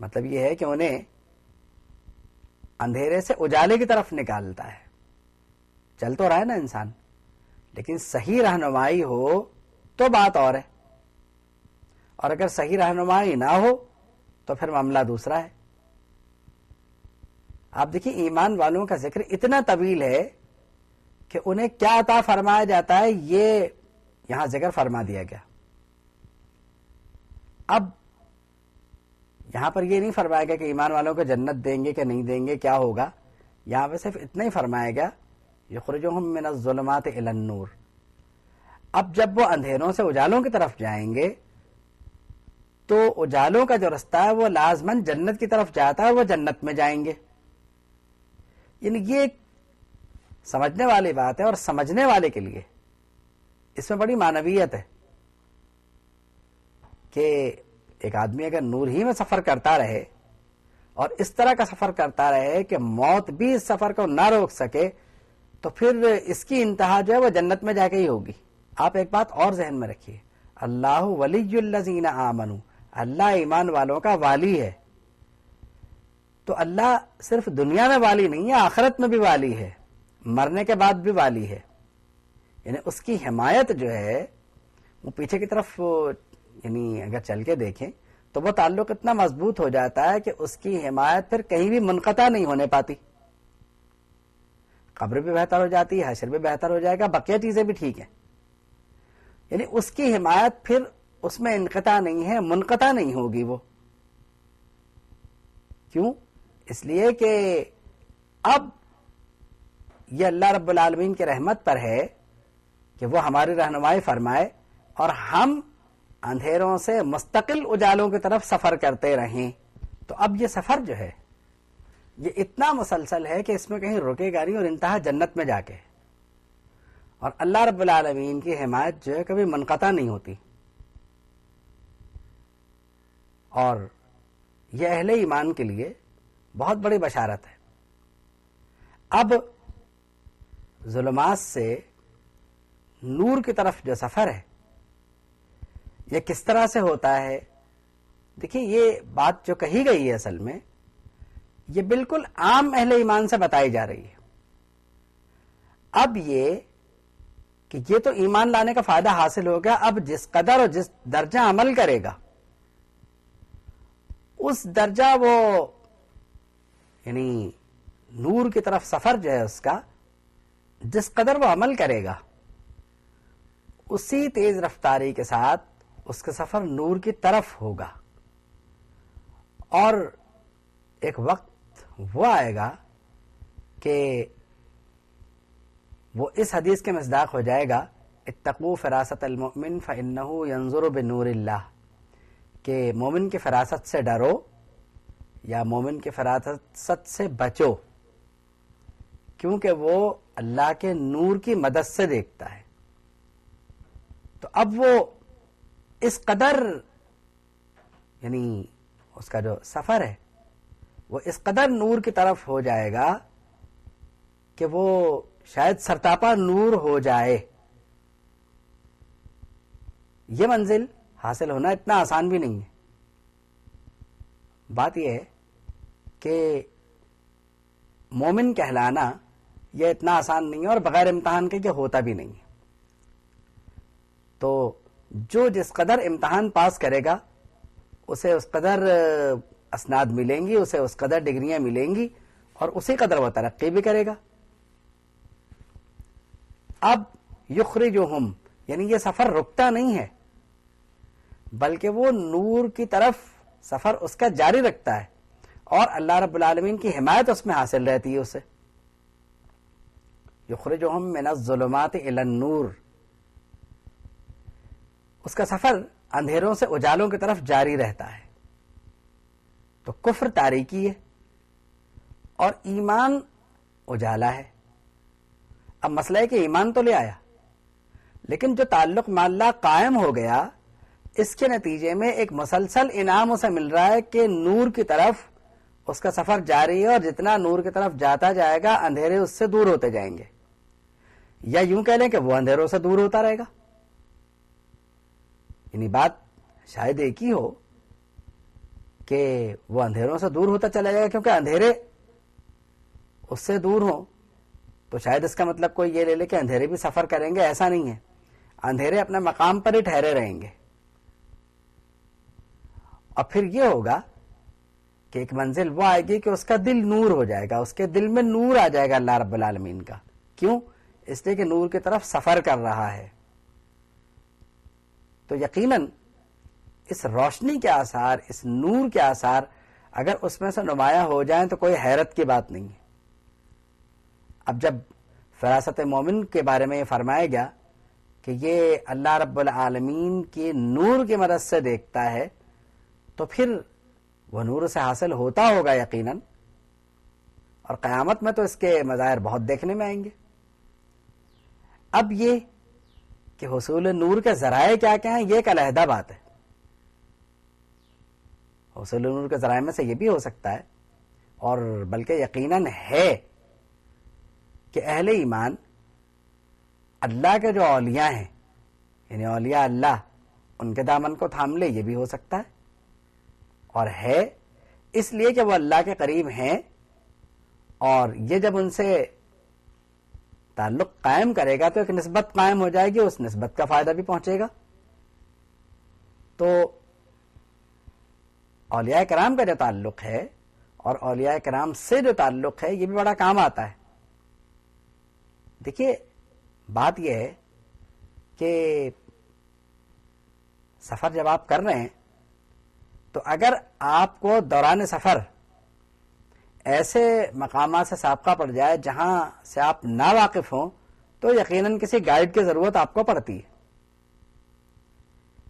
مطلب یہ ہے کہ انہیں اندھیرے سے اجالے کی طرف نکالتا ہے. چل تو رہا ہے نا انسان, لیکن صحیح رہنمائی ہو تو بات اور ہے, اور اگر صحیح رہنمائی نہ ہو تو پھر معاملہ دوسرا ہے. آپ دیکھیے ایمان والوں کا ذکر اتنا طویل ہے کہ انہیں کیا عطا فرمایا جاتا ہے یہ یہاں ذکر فرما دیا گیا. اب یہاں پر یہ نہیں فرمایا گیا کہ ایمان والوں کو جنت دیں گے کہ نہیں دیں گے, کیا ہوگا. یہاں پہ صرف اتنا ہی فرمایا گیا یخرجہم من الظلمات الی النور. اب جب وہ اندھیروں سے اجالوں کی طرف جائیں گے تو اجالوں کا جو رستہ ہے وہ لازماً جنت کی طرف جاتا ہے, وہ جنت میں جائیں گے. یعنی یہ ایک سمجھنے والی بات ہے, اور سمجھنے والے کے لیے اس میں بڑی معنویت ہے کہ ایک آدمی اگر نور ہی میں سفر کرتا رہے اور اس طرح کا سفر کرتا رہے کہ موت بھی اس سفر کو نہ روک سکے, تو پھر اس کی انتہا جو ہے وہ جنت میں جا کے ہی ہوگی. آپ ایک بات اور ذہن میں رکھیے, اللہ ولی الذین آمنوا, اللہ ایمان والوں کا والی ہے. تو اللہ صرف دنیا میں والی نہیں ہے, آخرت میں بھی والی ہے, مرنے کے بعد بھی والی ہے. یعنی اس کی حمایت جو ہے وہ پیچھے کی طرف, یعنی اگر چل کے دیکھیں تو وہ تعلق اتنا مضبوط ہو جاتا ہے کہ اس کی حمایت پھر کہیں بھی منقطع نہیں ہونے پاتی. قبر بھی بہتر ہو جاتی ہے, حشر بھی بہتر ہو جائے گا, بقیہ چیزیں بھی ٹھیک ہیں. یعنی اس کی حمایت پھر اس میں انقطاع نہیں ہے, منقطع نہیں ہوگی وہ. کیوں؟ اس لیے کہ اب یہ اللہ رب العالمین کی رحمت پر ہے کہ وہ ہماری رہنمائی فرمائے اور ہم اندھیروں سے مستقل اجالوں کی طرف سفر کرتے رہیں. تو اب یہ سفر جو ہے یہ اتنا مسلسل ہے کہ اس میں کہیں رکے گا نہیں, اور انتہا جنت میں جا کے. اور اللہ رب العالمین کی حمایت جو ہے کبھی منقطع نہیں ہوتی. اور یہ اہل ایمان کے لیے بہت بڑی بشارت ہے. اب ظلمات سے نور کی طرف جو سفر ہے یہ کس طرح سے ہوتا ہے؟ دیکھیے یہ بات جو کہی گئی ہے اصل میں یہ بالکل عام اہل ایمان سے بتائی جا رہی ہے. اب یہ کہ یہ تو ایمان لانے کا فائدہ حاصل ہو گیا, اب جس قدر اور جس درجہ عمل کرے گا اس درجہ وہ یعنی نور کی طرف سفر جو ہے اس کا جس قدر وہ عمل کرے گا اسی تیز رفتاری کے ساتھ اس کا سفر نور کی طرف ہوگا. اور ایک وقت وہ آئے گا کہ وہ اس حدیث کے مصداق ہو جائے گا, اتقوا فراست المؤمن فإنه ينظر بنور اللہ, کہ مومن کی فراست سے ڈرو یا مومن کی فراست سے بچو, کیونکہ وہ اللہ کے نور کی مدد سے دیکھتا ہے. تو اب وہ اس قدر یعنی اس کا جو سفر ہے وہ اس قدر نور کی طرف ہو جائے گا کہ وہ شاید سرتاپا نور ہو جائے. یہ منزل حاصل ہونا اتنا آسان بھی نہیں ہے. بات یہ ہے کہ مومن کہلانا یہ اتنا آسان نہیں ہے, اور بغیر امتحان کے یہ ہوتا بھی نہیں ہے. تو جو جس قدر امتحان پاس کرے گا اسے اس قدر اسناد ملیں گی, اسے اس قدر ڈگریاں ملیں گی, اور اسی قدر وہ ترقی بھی کرے گا. اب یخرجہم یعنی یہ سفر رکتا نہیں ہے بلکہ وہ نور کی طرف سفر اس کا جاری رکھتا ہے, اور اللہ رب العالمین کی حمایت اس میں حاصل رہتی ہے اسے. یخرجہم من الظلمات الی النور, اس کا سفر اندھیروں سے اجالوں کی طرف جاری رہتا ہے. تو کفر تاریکی ہے اور ایمان اجالا ہے. اب مسئلہ ہے کہ ایمان تو لے آیا لیکن جو تعلق مع اللہ قائم ہو گیا اس کے نتیجے میں ایک مسلسل انعام اسے مل رہا ہے کہ نور کی طرف اس کا سفر جاری ہے, اور جتنا نور کی طرف جاتا جائے گا اندھیرے اس سے دور ہوتے جائیں گے, یا یوں کہہ لیں کہ وہ اندھیروں سے دور ہوتا رہے گا. یعنی بات شاید ایک ہی ہو کہ وہ اندھیروں سے دور ہوتا چلا جائے گا، کیونکہ اندھیرے اس سے دور ہوں تو شاید اس کا مطلب کوئی یہ لے لے کہ اندھیرے بھی سفر کریں گے، ایسا نہیں ہے، اندھیرے اپنے مقام پر ہی ٹھہرے رہیں گے. اور پھر یہ ہوگا کہ ایک منزل وہ آئے گی کہ اس کا دل نور ہو جائے گا، اس کے دل میں نور آ جائے گا اللہ رب العالمین کا. کیوں؟ اس لیے کہ نور کی طرف سفر کر رہا ہے. تو یقیناً اس روشنی کے آثار، اس نور کے آثار اگر اس میں سے نمایاں ہو جائیں تو کوئی حیرت کی بات نہیں ہے. اب جب فراست مومن کے بارے میں یہ فرمایا گیا کہ یہ اللہ رب العالمین کی نور کی مدد سے دیکھتا ہے، تو پھر وہ نور سے حاصل ہوتا ہوگا یقیناً، اور قیامت میں تو اس کے مظاہر بہت دیکھنے میں آئیں گے. اب یہ کہ حصول نور کے ذرائع کیا کیا ہیں، یہ ایک علیحدہ بات ہے. حصول نور کے ذرائع میں سے یہ بھی ہو سکتا ہے، اور بلکہ یقیناً ہے، کہ اہل ایمان اللہ کے جو اولیاء ہیں، یعنی اولیاء اللہ، ان کے دامن کو تھام لے، یہ بھی ہو سکتا ہے. اور ہے اس لیے کہ وہ اللہ کے قریب ہیں، اور یہ جب ان سے تعلق قائم کرے گا تو ایک نسبت قائم ہو جائے گی، اس نسبت کا فائدہ بھی پہنچے گا. تو اولیاء کرام کا جو تعلق ہے اور اولیاء کرام سے جو تعلق ہے، یہ بھی بڑا کام آتا ہے. دیکھیے بات یہ ہے کہ سفر جب آپ کر رہے ہیں تو اگر آپ کو دوران سفر ایسے مقامات سے سابقہ پڑ جائے جہاں سے آپ نا واقف ہوں، تو یقیناً کسی گائیڈ کی ضرورت آپ کو پڑتی ہے.